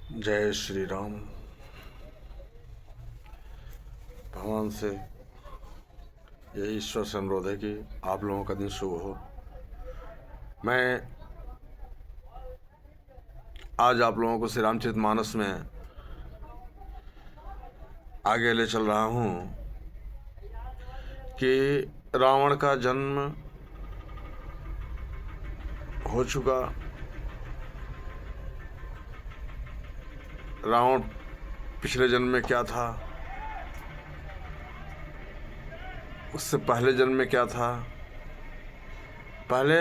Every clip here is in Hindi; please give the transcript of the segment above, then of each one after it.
जय श्री राम। भगवान से यही ईश्वर से अनुरोध है कि आप लोगों का दिन शुभ हो। मैं आज आप लोगों को श्री रामचरितमानस में आगे ले चल रहा हूँ कि रावण का जन्म हो चुका। रावण पिछले जन्म में क्या था, उससे पहले जन्म में क्या था। पहले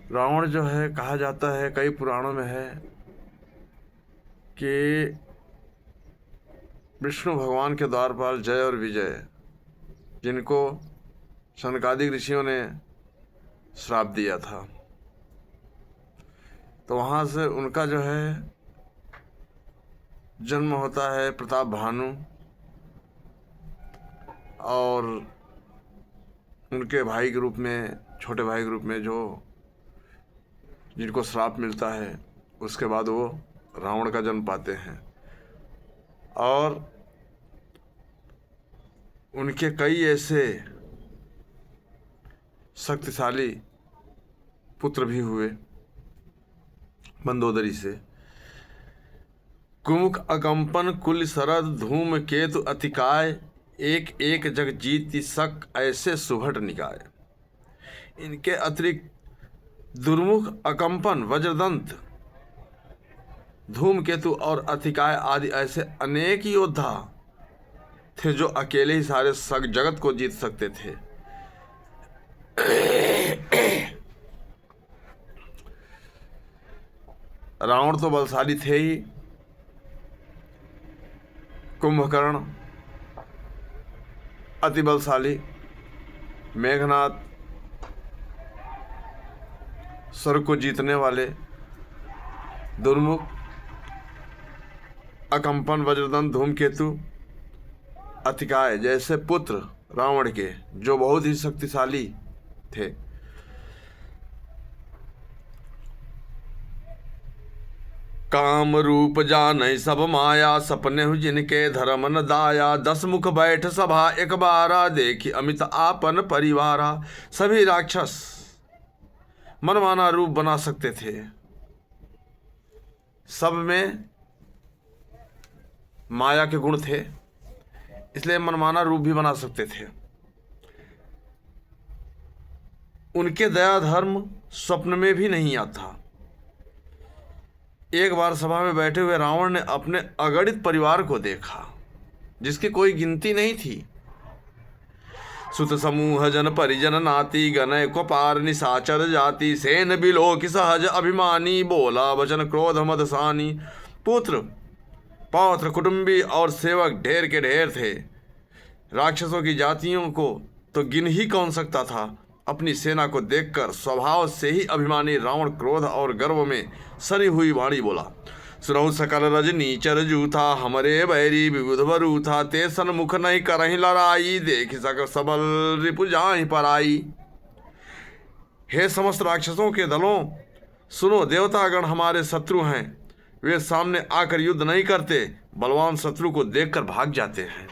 रावण जो है, कहा जाता है, कई पुराणों में है कि विष्णु भगवान के द्वारपाल जय और विजय, जिनको शनकादिक ऋषियों ने श्राप दिया था, तो वहाँ से उनका जो है जन्म होता है प्रताप भानु, और उनके भाई के रूप में, छोटे भाई के रूप में, जो जिनको श्राप मिलता है, उसके बाद वो रावण का जन्म पाते हैं। और उनके कई ऐसे शक्तिशाली पुत्र भी हुए मंदोदरी से। कुमुक अकंपन कुल शरद धूम केतु अतिकाय, एक एक जग जीति शक ऐसे सुभट निकाय। इनके अतिरिक्त दुर्मुख, अकंपन, वज्रदंत, धूमकेतु और अतिकाय आदि ऐसे अनेक योद्धा थे जो अकेले ही सारे जगत को जीत सकते थे। रावण तो बलशाली थे ही। कुंभकर्ण अति बलशाली, मेघनाद स्वर्ग को जीतने वाले, दुर्मुख, अकंपन, वज्रदंत, धूमकेतु, अतिकाय जैसे पुत्र रावण के, जो बहुत ही शक्तिशाली थे। काम रूप जानै सब माया, सपने जिनके धर्म न दाया। 10 मुख बैठ सभा एक बारा, देखी अमित आपन परिवारा। सभी राक्षस मनमाना रूप बना सकते थे, सब में माया के गुण थे, इसलिए मनमाना रूप भी बना सकते थे। उनके दया धर्म स्वप्न में भी नहीं आता। एक बार सभा में बैठे हुए रावण ने अपने अगणित परिवार को देखा, जिसकी कोई गिनती नहीं थी। सुत समूह जन परिजन नाती, गनय को पार निशाचर जाति। सेन बिलोक सहज अभिमानी, बोला वचन क्रोध मदसानी। पुत्र, पौत्र, कुटुंबी और सेवक ढेर के ढेर थे। राक्षसों की जातियों को तो गिन ही कौन सकता था। अपनी सेना को देखकर स्वभाव से ही अभिमानी रावण क्रोध और गर्व में सनी हुई वाणी बोला। सुनऊ सकल रजनी चर जूथा, हमरे बैरी विबुध बरू था। ते सन्मुख नहीं करही लड़ाई, देख सक सबल रिपु जाहि पराई। हे समस्त राक्षसों के दलों, सुनो, देवतागण हमारे शत्रु हैं। वे सामने आकर युद्ध नहीं करते, बलवान शत्रु को देखकर भाग जाते हैं।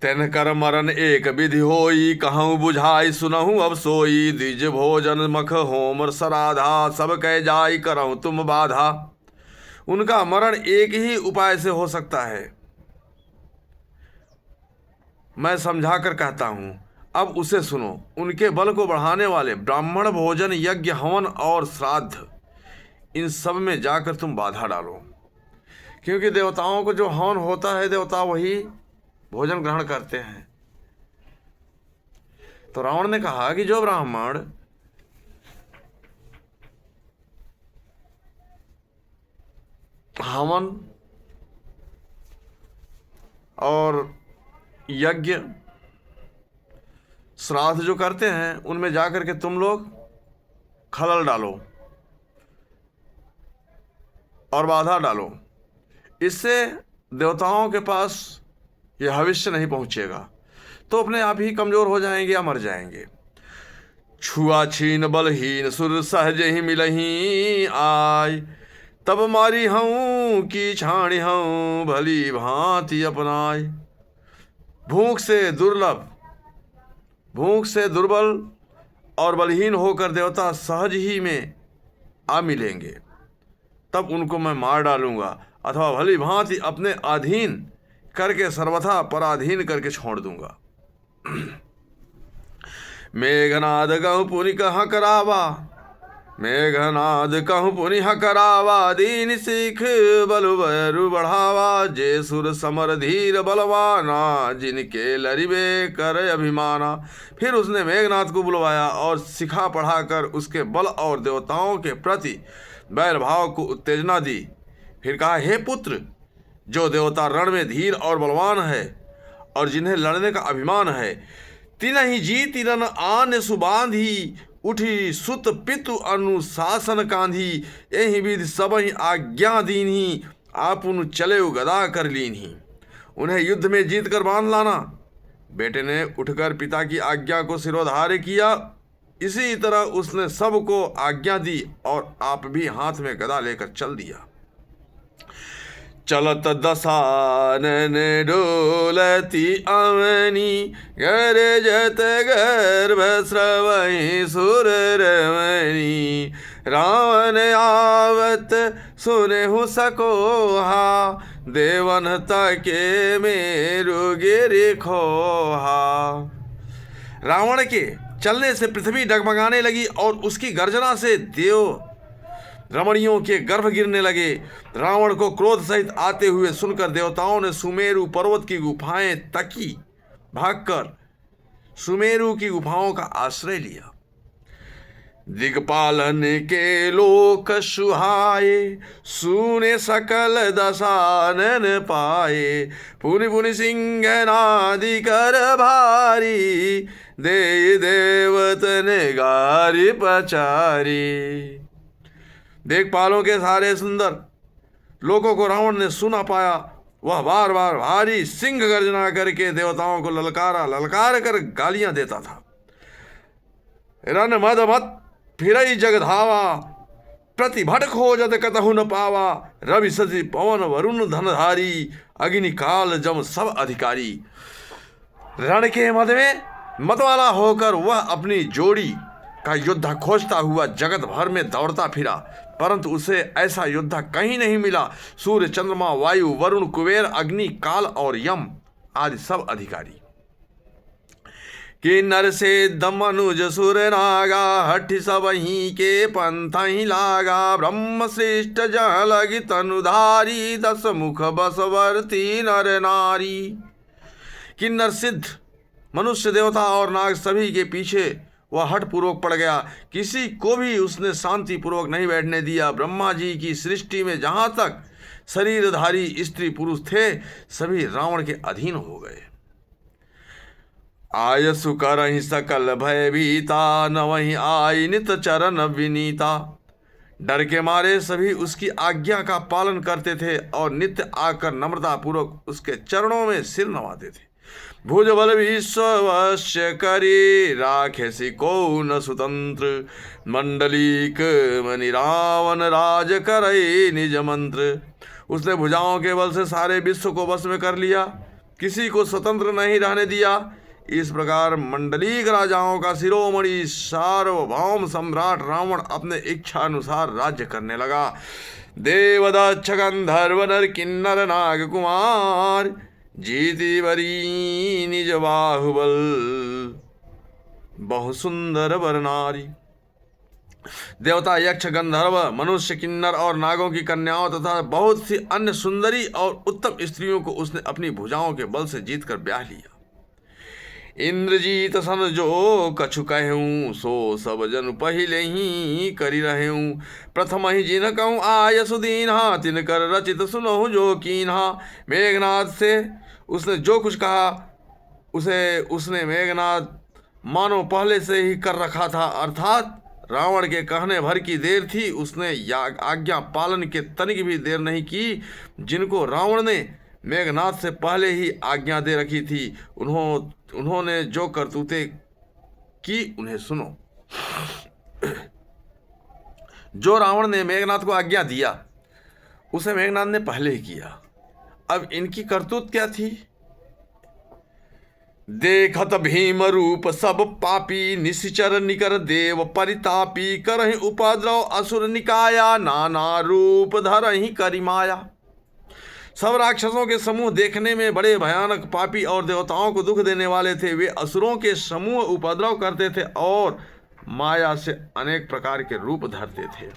तेन कर मरण एक विधि होई, कहूँ बुझाई सुनहु अब सोई। द्विज भोजन मख होम सराधा, सब कह जाई करहु तुम बाधा। उनका मरण एक ही उपाय से हो सकता है, मैं समझा कर कहता हूँ, अब उसे सुनो। उनके बल को बढ़ाने वाले ब्राह्मण भोजन, यज्ञ, हवन और श्राद्ध, इन सब में जाकर तुम बाधा डालो। क्योंकि देवताओं को जो हवन होता है, देवता वही भोजन ग्रहण करते हैं। तो रावण ने कहा कि जो ब्राह्मण हवन और यज्ञ, श्राद्ध जो करते हैं, उनमें जाकर के तुम लोग खलल डालो और बाधा डालो। इससे देवताओं के पास यह भविष्य नहीं पहुंचेगा, तो अपने आप ही कमजोर हो जाएंगे या मर जाएंगे। छुआछीन बलहीन सुर सहज ही मिलही आय। तब मारी हूँ की छाणी हूँ भली भांति अपनाय। भूख से दुर्बल और बलहीन होकर देवता सहज ही में आ मिलेंगे, तब उनको मैं मार डालूंगा अथवा भली भांति अपने अधीन करके सर्वथा पराधीन करके छोड़ दूंगा। मेघनाद कहूँ पुनि कहाँ करावा, मेघनाद कहूँ पुनि हाँ करावा। दीन सिख बलु बरु बढ़ावा। जे सुर समर धीर बलवाना, जिनके लरिबे कर अभिमाना। फिर उसने मेघनाद को बुलवाया और सिखा पढ़ाकर उसके बल और देवताओं के प्रति बैर भाव को उत्तेजना दी। फिर कहा, हे पुत्र, जो देवता रण में धीर और बलवान है और जिन्हें लड़ने का अभिमान है, तिनहि जीति रन आन सुबांधी। उठी सुत पितु अनुशासन कांधी। एहि विधि सबहि आज्ञा दीन्ही, आपुन चले गदा कर लीन्ही। उन्हें युद्ध में जीत कर बांध लाना। बेटे ने उठकर पिता की आज्ञा को सिरोधार्य किया। इसी तरह उसने सबको आज्ञा दी और आप भी हाथ में गदा लेकर चल दिया। चलत दसानन डोलती अवनी, गरजत गर्भ स्रवहि सुर रमणी। रावण आवत सुनहु सकोहा, देवन तके मेरु गिरि खोहा। रावण के चलने से पृथ्वी डगमगाने लगी और उसकी गर्जना से देव रमणियों के गर्भ गिरने लगे। रावण को क्रोध सहित आते हुए सुनकर देवताओं ने सुमेरु पर्वत की गुफाएं तकी भागकर सुमेरु की गुफाओं का आश्रय लिया। दिग्पालन के लोक सुहाए, सुने सकल दसानन पाए। पुनि पुनि सिंहनादि कर भारी, दे देवतन गारि पचारी। देखपालों के सारे सुंदर लोगों को रावण ने सुना पाया। वह बार बार भारी सिंह गर्जना करके देवताओं को ललकार कर गालियां देता था। रन मद मत फिरई जगधावा, प्रतिभट खोजत कतहु न पावा। रवि शशि पवन वरुण धनधारी, अग्नि काल जम सब अधिकारी। रण के मद में मतवाला होकर वह अपनी जोड़ी का योद्धा खोजता हुआ जगत भर में दौड़ता फिरा, परंतु उसे ऐसा योद्धा कहीं नहीं मिला। सूर्य, चंद्रमा, वायु, वरुण, कुबेर, अग्नि, काल और यम आदि सब अधिकारी। किन्नर से दमनुज सुर नागा, हठ सबही के पंथ ही लागा। ब्रह्म श्रेष्ठ जहाँ लगी तनुधारी, दस मुख बसवर्ती नर नारी। किन्नर सिद्ध मनुष्य, देवता और नाग सभी के पीछे वह हठ पूर्वक पड़ गया। किसी को भी उसने शांति पूर्वक नहीं बैठने दिया। ब्रह्मा जी की सृष्टि में जहाँ तक शरीरधारी स्त्री पुरुष थे, सभी रावण के अधीन हो गए। आयसु करहि सकल भय भीता, न वहीं आई नित चरण विनीता। डर के मारे सभी उसकी आज्ञा का पालन करते थे और नित्य आकर नम्रता पूर्वक उसके चरणों में सिर नवाते थे। भुज बल विश्ववश्य करी, राखे सि को न स्वतंत्र। मंडलीक मनि रावण राज करई निज मंत्र। उसने भुजाओं के बल से सारे विश्व को वश में कर लिया, किसी को स्वतंत्र नहीं रहने दिया। इस प्रकार मंडलीक राजाओं का शिरोमणि सार्वभौम सम्राट रावण अपने इच्छा अनुसार राज्य करने लगा। देवदक्ष गंधर्व नर किन्नर नाग कुमार, जीति बरी निज बाहुबल बहु सुंदर वर नारी। देवता, यक्ष, गंधर्व, मनुष्य, किन्नर और नागों की कन्याओं तथा बहुत सी अन्य सुंदरी और उत्तम स्त्रियों को उसने अपनी भुजाओं के बल से जीतकर ब्याह लिया। इंद्रजीत सन जो कछु कहूँ, सो सब जन पहिले ही करी रहूँ। प्रथम ही जिन कहूँ आय सुदीन्हा, तिनकर रचित सुनहु जो कीन्हा। मेघनाद से उसने जो कुछ कहा उसे उसने मेघनाद मानो पहले से ही कर रखा था, अर्थात रावण के कहने भर की देर थी। उसने आज्ञा पालन के तनिक भी देर नहीं की। जिनको रावण ने मेघनाद से पहले ही आज्ञा दे रखी थी, उन्होंने जो करतूतें की उन्हें सुनो। जो रावण ने मेघनाथ को आज्ञा दिया उसे मेघनाथ ने पहले ही किया। अब इनकी करतूत क्या थी? देखत भीम रूप सब पापी, निश्चर निकर देव परितापी, करहि उपद्रव असुर निकाया, नाना रूप धरहि करि माया। सब राक्षसों के समूह देखने में बड़े भयानक, पापी और देवताओं को दुख देने वाले थे। वे असुरों के समूह उपद्रव करते थे और माया से अनेक प्रकार के रूप धरते थे।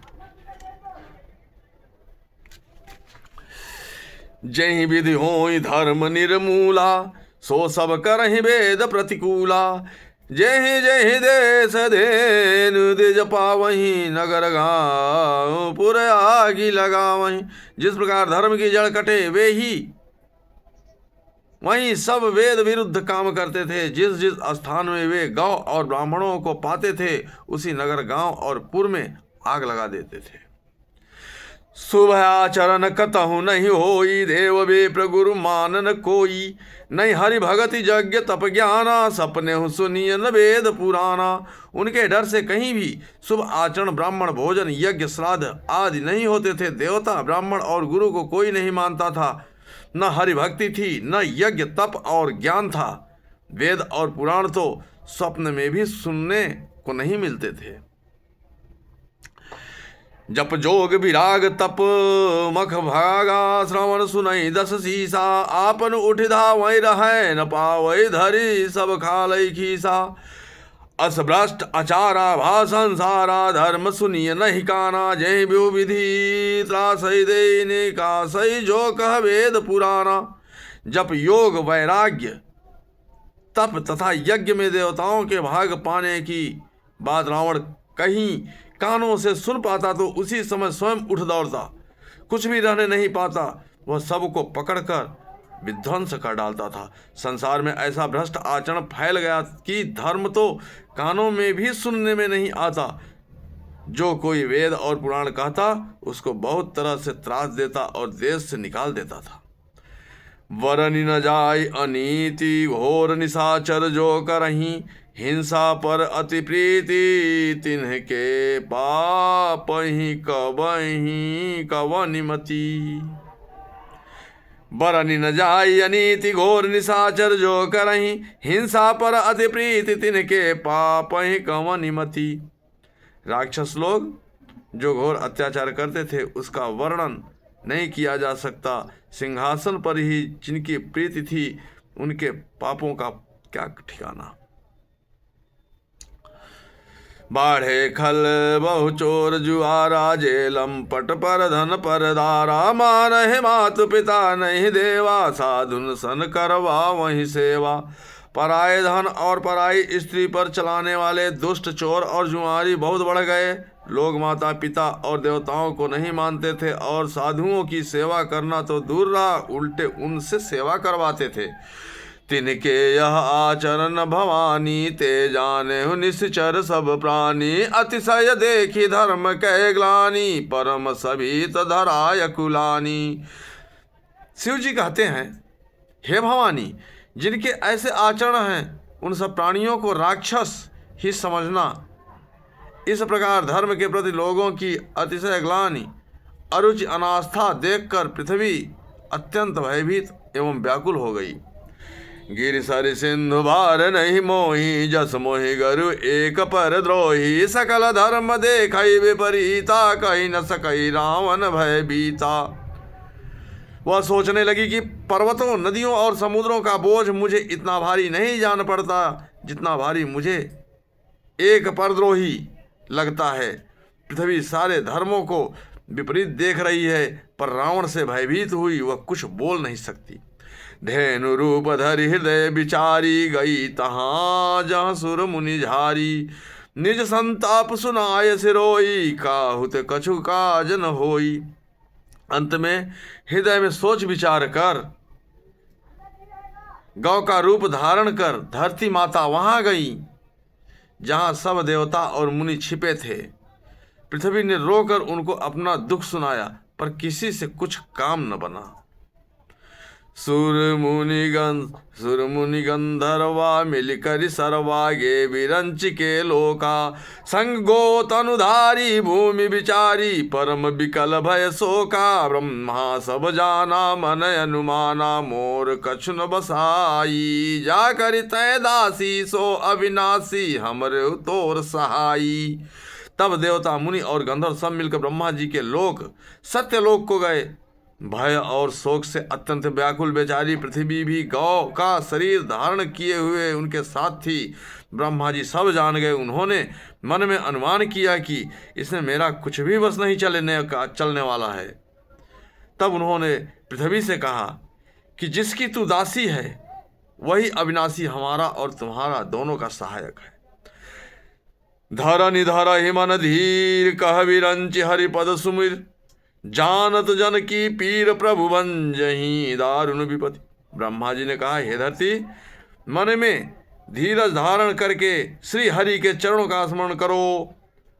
जहि विधि होई धर्म निर्मूला, सो सब करहि वेद प्रतिकूला। जहि जहि देश धेनु द्विज पावहीं, नगर गाँव पुर आगि लगावहीं। जिस प्रकार धर्म की जड़ कटे वे ही वहीं सब वेद विरुद्ध काम करते थे। जिस जिस स्थान में वे गौ और ब्राह्मणों को पाते थे उसी नगर गांव और पुर में आग लगा देते थे। शुभ आचरण कतहु नहीं होई, देव विप्र गुरु मानन कोई। नहीं हरि भगति यज्ञ तप ज्ञाना, सपने सुनिय न वेद पुराना। उनके डर से कहीं भी शुभ आचरण, ब्राह्मण भोजन, यज्ञ श्राद्ध आदि नहीं होते थे। देवता ब्राह्मण और गुरु को कोई नहीं मानता था। न हरि भक्ति थी, न यज्ञ तप और ज्ञान था। वेद और पुराण तो स्वप्न में भी सुनने को नहीं मिलते थे। जप जोग विराग तप मख भागा, श्रवण सुनई दस सीसा। आपन उठ धावै रहै, न पावै धरी सब खालै खीसा। अस भ्रष्ट आचारा भा संसारा, धर्म सुनिय नहीं काना। जय विभु विधि त्रासै देने का, सही जो कह वेद पुराना। जप योग वैराग्य तप तथा यज्ञ में देवताओं के भाग पाने की बात रावण कहीं कानों से सुन पाता तो उसी समय स्वयं उठ दौड़ता, कुछ भी रहने नहीं पाता। वह सबको पकड़कर विध्वंस कर डालता था। संसार में ऐसा भ्रष्ट आचरण फैल गया कि धर्म तो कानों में भी सुनने में नहीं आता। जो कोई वेद और पुराण कहता उसको बहुत तरह से त्रास देता और देश से निकाल देता था। वरनि न जाय अनीति, घोर निशाचर जो करहीं। हिंसा पर अति प्रीति, तिन्हके पापहि कवहीं कवनिमति। बरनि न जाय अनीति, घोर निशाचर जो करहीं। हिंसा पर अति प्रीति, तिनके पापहि कवनिमति। राक्षस लोग जो घोर अत्याचार करते थे उसका वर्णन नहीं किया जा सकता। सिंहासन पर ही जिनकी प्रीति थी उनके पापों का क्या ठिकाना। बाढ़े खल बहु चोर जुआरा, जेलम पट पर धन पर दारा। मान है मात पिता नहीं देवा, साधुन सन करवा वहीं सेवा। पराये धन और पराई स्त्री पर चलाने वाले दुष्ट चोर और जुआरी बहुत बढ़ गए। लोग माता पिता और देवताओं को नहीं मानते थे और साधुओं की सेवा करना तो दूर रहा, उल्टे उनसे सेवा करवाते थे। तिनके यह आचरण भवानी, ते जाने निश्चर सब प्राणी। अतिशय देखी धर्म कै ग्लानि, परम सभीत धराय कुलानी। शिव जी कहते हैं, हे भवानी, जिनके ऐसे आचरण हैं उन सब प्राणियों को राक्षस ही समझना। इस प्रकार धर्म के प्रति लोगों की अतिशय ग्लानि, अरुचि, अनास्था देखकर पृथ्वी अत्यंत भयभीत एवं व्याकुल हो गई। गिर सर सिंधु भार नहीं मोही, जस मोहि गरु एक पर द्रोही। सकल धर्म देखई विपरीता, कही न सकई रावण भय बीता। वह सोचने लगी कि पर्वतों, नदियों और समुद्रों का बोझ मुझे इतना भारी नहीं जान पड़ता जितना भारी मुझे एक परद्रोही लगता है। पृथ्वी सारे धर्मों को विपरीत देख रही है, पर रावण से भयभीत हुई वह कुछ बोल नहीं सकती। धेनु रूप धरि हृदय विचारी, गई तहाँ जहाँ सुर मुनि झारी। निज संताप सुनाय सिरोई, काहुत कछु काज न होई। अंत में हृदय में सोच विचार कर गौ का रूप धारण कर धरती माता वहां गई जहां सब देवता और मुनि छिपे थे। पृथ्वी ने रोकर उनको अपना दुख सुनाया, पर किसी से कुछ काम न बना। सुर मुनि गंधर्वा मिलकर सर्वागे विरंच के लोका। संग गोत अनुधारी भूमि विचारी परम विकल भय शोका। ब्रह्मा सब जाना मन अनुमाना मोर कछु न बसाई। जा कर तय दासी सो अविनाशी हमरे तोर सहाई। तब देवता मुनि और गंधर्व सब मिलकर ब्रह्मा जी के लोक सत्यलोक को गए। भय और शोक से अत्यंत व्याकुल बेचारी पृथ्वी भी गौ का शरीर धारण किए हुए उनके साथ थी। ब्रह्मा जी सब जान गए। उन्होंने मन में अनुमान किया कि इसमें मेरा कुछ भी बस नहीं चलने वाला है। तब उन्होंने पृथ्वी से कहा कि जिसकी तू दासी है वही अविनाशी हमारा और तुम्हारा दोनों का सहायक है। धर निधर हिमन धीर कह विरंच हरिपद सुमिर। जानत जन की पीर प्रभु बंजहि दारुण विपति। ब्रह्मा जी ने कहा, हे धरती, मन में धीरज धारण करके श्री हरि के चरणों का स्मरण करो।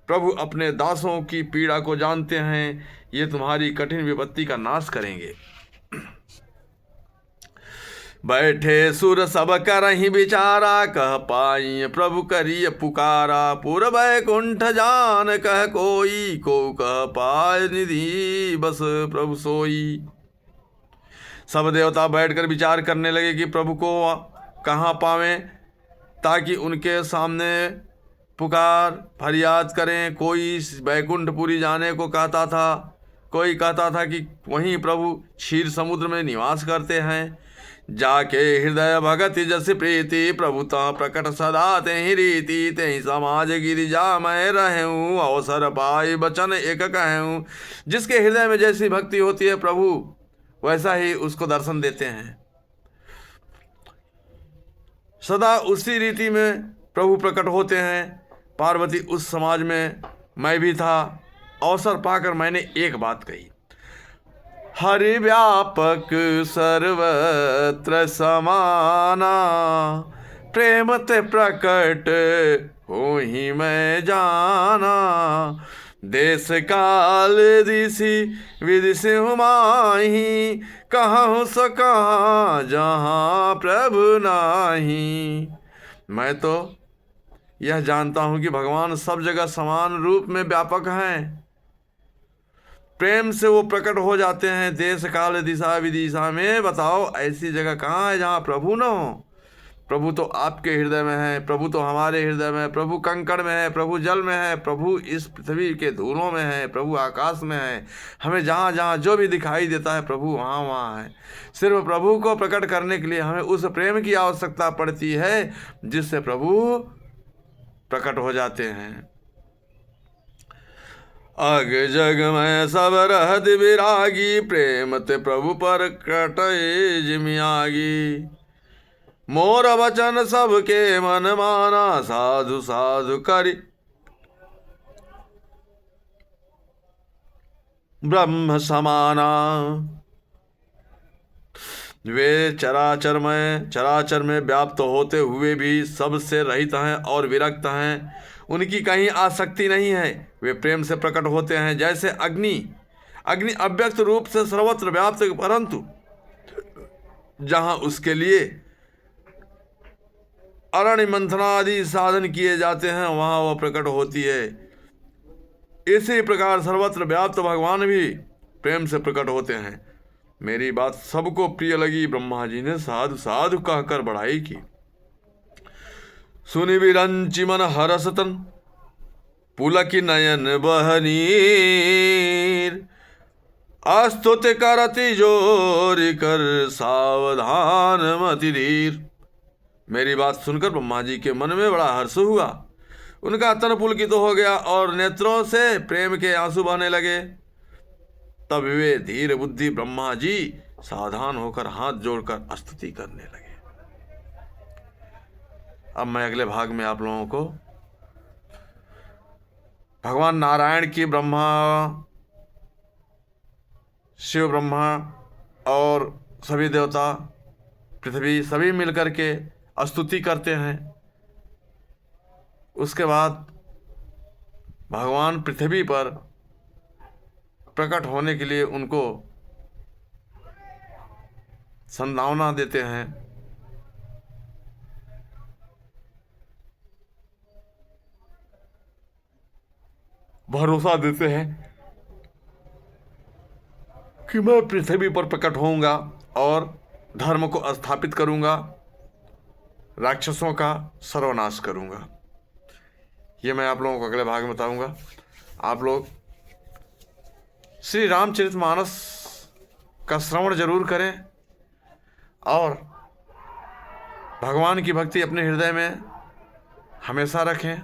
प्रभु अपने दासों की पीड़ा को जानते हैं, ये तुम्हारी कठिन विपत्ति का नाश करेंगे। बैठे सुर सब करहि विचारा कह पाई प्रभु करिय पुकारा। पूर बैकुंठ जान कह कोई को कह पाय निधि बस प्रभु सोई। सब देवता बैठकर विचार करने लगे कि प्रभु को कहाँ पावें ताकि उनके सामने पुकार फरियाद करें। कोई बैकुंठपुरी जाने को कहता था, कोई कहता था कि वहीं प्रभु क्षीर समुद्र में निवास करते हैं। जाके हृदय भगत जस प्रीति प्रभुता प्रकट सदा तेहि रीति। तेहि समाज गिरिजा मैं रहूं अवसर पाई बचन एक कहूं। जिसके हृदय में जैसी भक्ति होती है प्रभु वैसा ही उसको दर्शन देते हैं। सदा उसी रीति में प्रभु प्रकट होते हैं। पार्वती उस समाज में मैं भी था। अवसर पाकर मैंने एक बात कही, हरि व्यापक सर्वत्र समाना। प्रेम ते प्रकट हो ही मैं जाना। देश काल दिशि विदिशि हुमाही। कहूँ सो कहाँ जहाँ प्रभु नाही। मैं तो यह जानता हूँ कि भगवान सब जगह समान रूप में व्यापक हैं। प्रेम से वो प्रकट हो जाते हैं देश काल दिशा विदिशा में। बताओ ऐसी जगह कहाँ है जहाँ प्रभु न हो। प्रभु तो आपके हृदय में है, प्रभु तो हमारे हृदय में है, प्रभु कंकड़ में है, प्रभु जल में है, प्रभु इस पृथ्वी के धूलों में है, प्रभु आकाश में है। हमें जहाँ जहाँ जो भी दिखाई देता है प्रभु वहाँ वहाँ है। सिर्फ प्रभु को प्रकट करने के लिए हमें उस प्रेम की आवश्यकता पड़ती है जिससे प्रभु प्रकट हो जाते हैं। अग जग में सब रहत विरागी। प्रेम ते प्रभु पर कटए जिमियागी। मोर वचन सबके मन माना। साधु साधु करि ब्रह्म समाना। वे चराचर में व्याप्त होते हुए भी सबसे रहित हैं और विरक्त हैं। उनकी कहीं आसक्ति नहीं है। वे प्रेम से प्रकट होते हैं जैसे अग्नि अव्यक्त रूप से सर्वत्र व्याप्त, परंतु जहां उसके लिए अरण्य मंथना आदि साधन किए जाते हैं वहां वह प्रकट होती है। इसी प्रकार सर्वत्र व्याप्त भगवान भी प्रेम से प्रकट होते हैं। मेरी बात सबको प्रिय लगी। ब्रह्मा जी ने साधु साधु कहकर बढ़ाई की। सुनि विरंचि मन हरसतन पुलक नयन बहनीर। अस्तुति करति जोर कर सावधान मति धीर। मेरी बात सुनकर ब्रह्मा जी के मन में बड़ा हर्ष हुआ। उनका तन पुलकित हो गया और नेत्रों से प्रेम के आंसू बहने लगे। तब वे धीर बुद्धि ब्रह्मा जी सावधान होकर हाथ जोड़कर स्तुति करने लगे। अब मैं अगले भाग में आप लोगों को भगवान नारायण की ब्रह्मा, शिव ब्रह्मा और सभी देवता पृथ्वी सभी मिलकर के स्तुति करते हैं। उसके बाद भगवान पृथ्वी पर प्रकट होने के लिए उनको संभावना देते हैं। भरोसा देते हैं कि मैं पृथ्वी पर प्रकट होऊंगा और धर्म को स्थापित करूंगा, राक्षसों का सर्वनाश करूंगा। ये मैं आप लोगों को अगले भाग में बताऊंगा। आप लोग श्री रामचरितमानस का श्रवण जरूर करें और भगवान की भक्ति अपने हृदय में हमेशा रखें,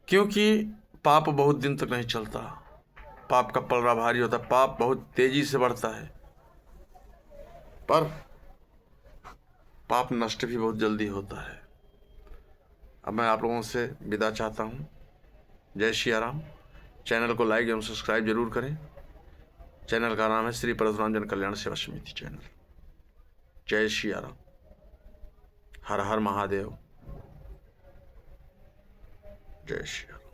क्योंकि पाप बहुत दिन तक नहीं चलता। पाप का पलड़ा भारी होता है, पाप बहुत तेजी से बढ़ता है, पर पाप नष्ट भी बहुत जल्दी होता है। अब मैं आप लोगों से विदा चाहता हूँ। जय सिया राम। चैनल को लाइक एवं सब्सक्राइब जरूर करें। चैनल का नाम है श्री परशुराम जन कल्याण सेवा समिति चैनल। जय सिया राम। हर हर महादेव। जय सिया राम।